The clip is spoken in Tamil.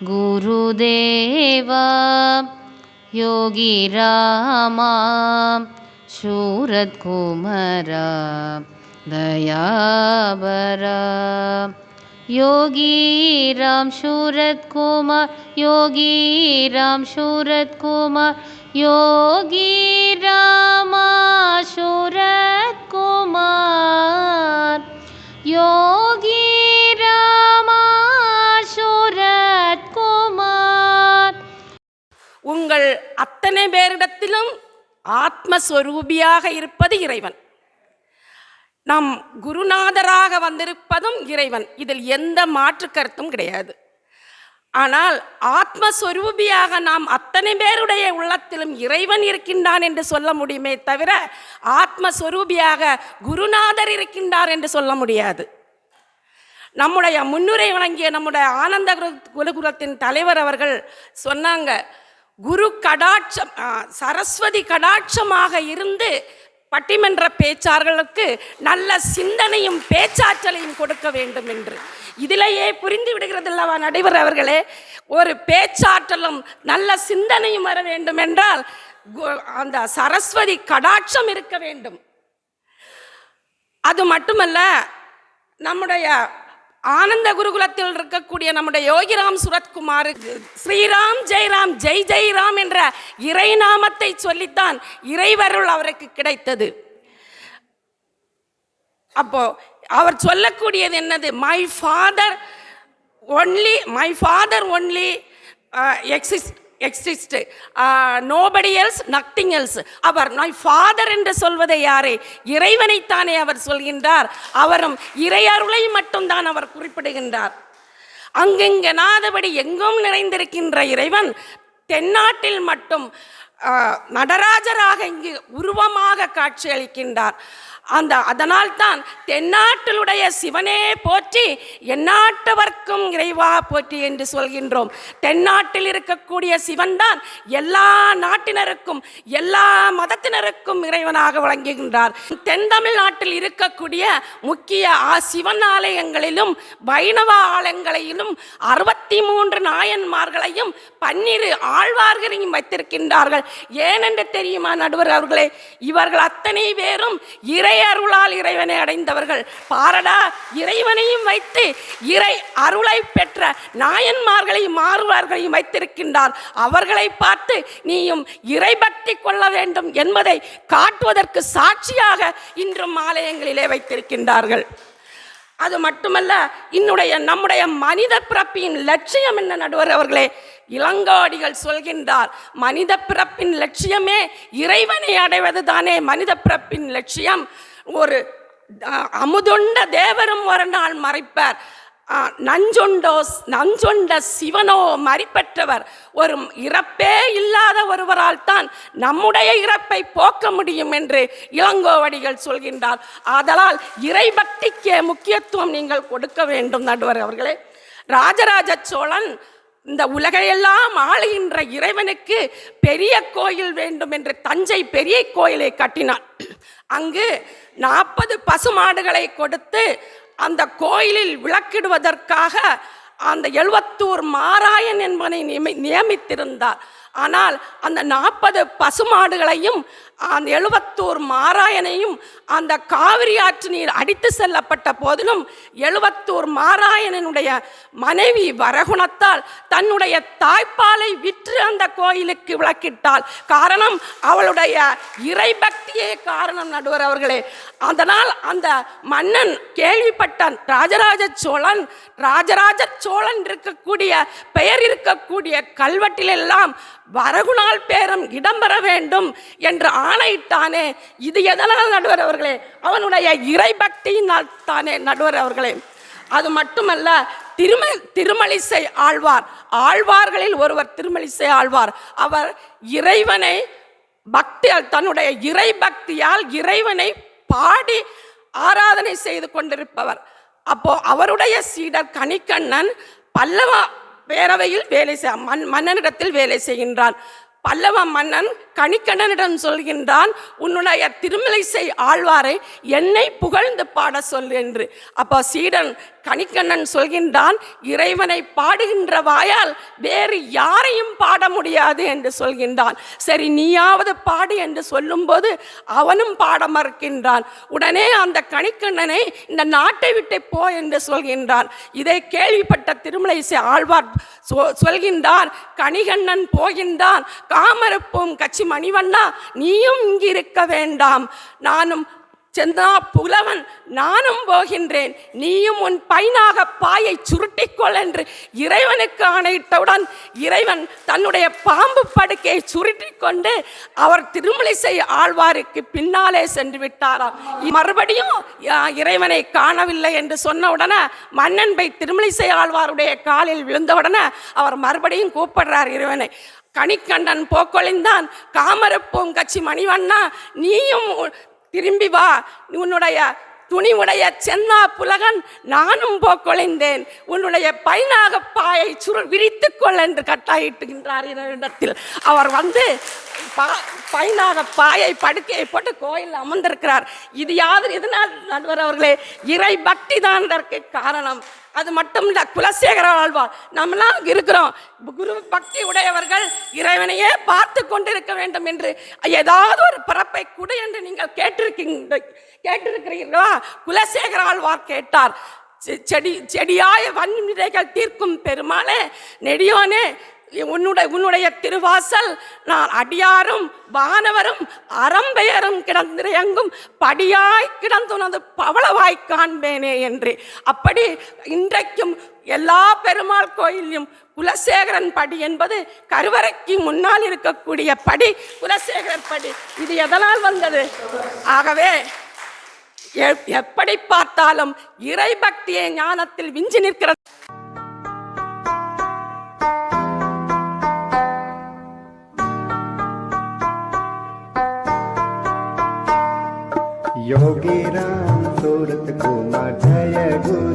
குருதேவா யோகி ராமா சூரத்குமரா தயாபரா யோகி ராம் சூரத்குமார் யோகி ராம் சூரத்குமார் யோகி ராமா சூரத்குமார் யோகி ராமா சூரத்குமார். உங்கள் அத்தனை பேரிடத்திலும் ஆத்மஸ்வரூபியாக இருப்பது இறைவன். நம் குருநாதராக வந்திருப்பதும் இறைவன். இதில் எந்த மாற்று கருத்தும் கிடையாது. ஆனால் ஆத்மஸ்வரூபியாக நாம் அத்தனை பேருடைய உள்ளத்திலும் இறைவன் இருக்கின்றான் என்று சொல்ல முடியுமே தவிர ஆத்மஸ்வரூபியாக குருநாதர் இருக்கின்றார் என்று சொல்ல முடியாது. நம்முடைய முன்னுரை வழங்கிய நம்முடைய ஆனந்த குருகுலத்தின் தலைவர் அவர்கள் சொன்னாங்க, குரு கடாட்சம் சரஸ்வதி கடாட்சமாக இருந்து பட்டிமன்ற பேச்சாளர்களுக்கு நல்ல சிந்தனையும் பேச்சாற்றலையும் கொடுக்க வேண்டும் என்று. இதிலேயே புரிந்து விடுகிறது அல்லவா நடுவர் அவர்களே, ஒரு பேச்சாற்றலும் நல்ல சிந்தனையும் வர வேண்டும் என்றால் அந்த சரஸ்வதி கடாட்சம் இருக்க வேண்டும். அது மட்டுமல்ல, நம்முடைய ஆனந்த குருகுலத்தில் இருக்கக்கூடிய நம்முடைய யோகிராம் சூரத்குமார் ஸ்ரீராம் ஜெய்ராம் ஜெய் ஜெய்ராம் என்ற இறைநாமத்தை சொல்லித்தான் இறைவருள் அவருக்கு கிடைத்தது. அப்போ அவர் சொல்லக்கூடியது என்னது? My father only exist nobody else nothing else. அவர் மை ஃபாதர் என்று சொல்வதை யாரே? இறைவனைத்தானே அவர் சொல்கின்றார். அவரும் இறையருளை மட்டும்தான் அவர் குறிப்பிடுகின்றார். அங்கெங்கனாதபடி எங்கும் நிறைந்திருக்கின்ற இறைவன் தென்னாட்டில் மட்டும் நடராஜராக இங்கு உருவமாக காட்சியளிக்கின்றார். அதனால்தான் தென்னாட்டிலுடைய சிவனே போற்றி எந்நாட்டவர்க்கும் இறைவா போற்றி என்று சொல்கின்றோம். தென்னாட்டில் இருக்கக்கூடிய சிவன் தான் எல்லா நாட்டினருக்கும் எல்லா மதத்தினருக்கும் இறைவனாக விளங்குகின்றார். தென் தமிழ்நாட்டில் இருக்கக்கூடிய முக்கிய சிவன் ஆலயங்களிலும் வைணவ ஆலயங்களிலும் 63 நாயன்மார்களையும் 12 ஆழ்வார்களையும் வைத்திருக்கின்றார்கள். ஏனென்று தெரியுமா நடுவர் அவர்களே? இவர்கள் அத்தனை பேரும் அருளால் இறைவனை அடைந்தவர்கள். பாரடா, இறைவனையும் வைத்து இறை அருளை பெற்ற நாயன்மார்களையும் மாறுவார்களையும் வைத்திருக்கின்றார். அவர்களை பார்த்து நீயும் இறை பக்தி கொள்ள வேண்டும் என்பதை காட்டுவதற்கு சாட்சியாக இன்றும் ஆலயங்களிலே வைத்திருக்கின்றார்கள். அது மட்டுமல்ல, நம்முடைய மனித பிறப்பின் லட்சியம் என்ன நடுவர் அவர்களே? இளங்காடிகள் சொல்கின்றார், மனித பிறப்பின் லட்சியமே இறைவனை அடைவது தானே மனித பிறப்பின் லட்சியம். ஒரு அமுதுண்ட தேவரும் ஒரு நாள் மறைப்பார், நஞ்சொண்ட சிவனோ மறிப்பற்றவர். ஒரு இறப்பே இல்லாத ஒருவரால் தான் நம்முடைய இறப்பை போக்க முடியும் என்று இளங்கோவடிகள் சொல்கின்றார். ஆதலால் இறை பக்திக்கே முக்கியத்துவம் நீங்கள் கொடுக்க வேண்டும் நடுவர் அவர்களே. ராஜராஜ சோழன் இந்த உலகையெல்லாம் ஆளுகின்ற இறைவனுக்கு பெரிய கோயில் வேண்டும் என்று தஞ்சை பெரிய கோயிலை கட்டினான். அங்கு 40 பசுமாடுகளை கொடுத்து அந்த கோயிலில் விளக்கிடுவதற்காக அந்த எழுவத்தூர் மாராயன் என்பனை நியமித்திருந்தார். ஆனால் அந்த 40 பசுமாடுகளையும் அந்த எழுவத்தூர் மாராயனையும் அந்த காவிரி ஆற்று நீர் அடித்து செல்லப்பட்ட போதிலும் எழுவத்தூர் மாராயனுடைய மனைவி வரகுணத்தால் தன்னுடைய தாய்ப்பாலை விற்று அந்த கோயிலுக்கு விளக்கிட்டாள். காரணம் அவளுடைய இறை பக்தியே காரணம் நடுவர் அவர்களே. அதனால் அந்த மன்னன் கேள்விப்பட்டான், ராஜராஜ சோழன் இருக்கக்கூடிய பெயர் இருக்கக்கூடிய கல்வெட்டிலெல்லாம் வரகுணால் பேரும் இடம்பெற வேண்டும் என்று ஆணையிட்டானே. இது எதனால் நடுவர் அவர்களே? அவனுடைய இறை பக்தியினால் தானே நடுவர் அவர்களே. அது மட்டுமல்ல, திருமலிசை ஆழ்வார்களில் ஒருவர் திருமலிசை ஆழ்வார். அவர் இறைவனை பக்தியால், தன்னுடைய இறை பக்தியால் இறைவனை பாடி ஆராதனை செய்து கொண்டிருப்பவர். அப்போ அவருடைய சீடர் கணிக்கண்ணன் பல்லவ பேரவையில் மன்னனிடத்தில் வேலை செய்கின்றான். பல்லவ மன்னன் கணிக்கண்ணனிடம் சொல்கின்றான், உன்னுடைய திருமலிசை ஆழ்வாரை என்னை புகழ்ந்து பாட சொல் என்று. அப்போ சீடன் கணிக்கண்ணன் சொல்கின்றான், இறைவனை பாடுகின்ற வாயால் வேறு யாரையும் பாட முடியாது என்று சொல்கின்றான். சரி, நீயாவது பாடு என்று சொல்லும்போது அவனும் பாட மறுக்கின்றான். உடனே அந்த கணிக்கண்ணனை இந்த நாட்டை விட்டு போ என்று சொல்கின்றான். இதை கேள்விப்பட்ட திருமலைசை ஆழ்வார் சொல்கின்றார், கணிகண்ணன் போகின்றான், காமருப்பும் கச்சி மணிவண்ணா நீயும் இங்கு இருக்க வேண்டாம், நானும் செந்தா புலவன் நானும் போகின்றேன், நீயும் உன் பைனாக பாயை சுருட்டிக்கொள் என்று இறைவனுக்கு ஆணையிட்டவுடன் இறைவன் தன்னுடைய பாம்பு படுக்கையை சுருட்டி கொண்டு அவர் திருமலிசை ஆழ்வாருக்கு பின்னாலே சென்று விட்டாராம். மறுபடியும் இறைவனை காணவில்லை என்று சொன்ன உடனே மன்னன் போய் திருமலிசை ஆழ்வாருடைய காலில் விழுந்தவுடனே அவர் மறுபடியும் கூப்பிடுறார் இறைவனை. கணிக்கண்ணன் போக்கொழிந்தான், காமரப்பூம் கச்சி மணிவண்ணா நீயும் திரும்பி வா, உன்னுடைய துணிவுடைய சென்னா புலகன் நானும் போக்கொழிந்தேன், உன்னுடைய பைனாக பாயை விரித்துக்கொள் என்று கட்டாயிட்டுகின்றார் இடத்தில். அவர் வந்து பைனாக பாயை படுக்கையை போட்டு கோயில் அமர்ந்திருக்கிறார். இது இதனால் நடுவர் அவர்களே, இறை பக்தி தான் இதற்கு காரணம். அது மட்டும் இல்லை, குலசேகர ஆழ்வார் நம்மளாம் இருக்கிறோம், குரு பக்தி உடையவர்கள் இறைவனையே பார்த்து கொண்டிருக்க வேண்டும் என்று ஏதாவது ஒரு பிறப்பை கொடு என்று நீங்கள் கேட்டிருக்கிறீர்களா? குலசேகர ஆழ்வார் கேட்டார். செடியாய வன்முறைகள் தீர்க்கும் பெருமாளே, நெடியோனே, உன்னுடைய திருவாசல் நான் அடியாரும் வானவரும் அறம்பெயரும் கிடந்திரையங்கும் படியாய் கிடந்துனது பவளவாய் காண்பேனே என்று. அப்படி இன்றைக்கும் எல்லா பெருமாள் கோயிலையும் குலசேகரன் படி என்பது கருவறைக்கு முன்னால் இருக்கக்கூடிய படி குலசேகரன் படி. இது எதனால் வந்தது? ஆகவே எப்படி பார்த்தாலும் இறை பக்தியை ஞானத்தில் விஞ்சி நிற்கிறது. योगी राम सूरत कुमार जय गुरु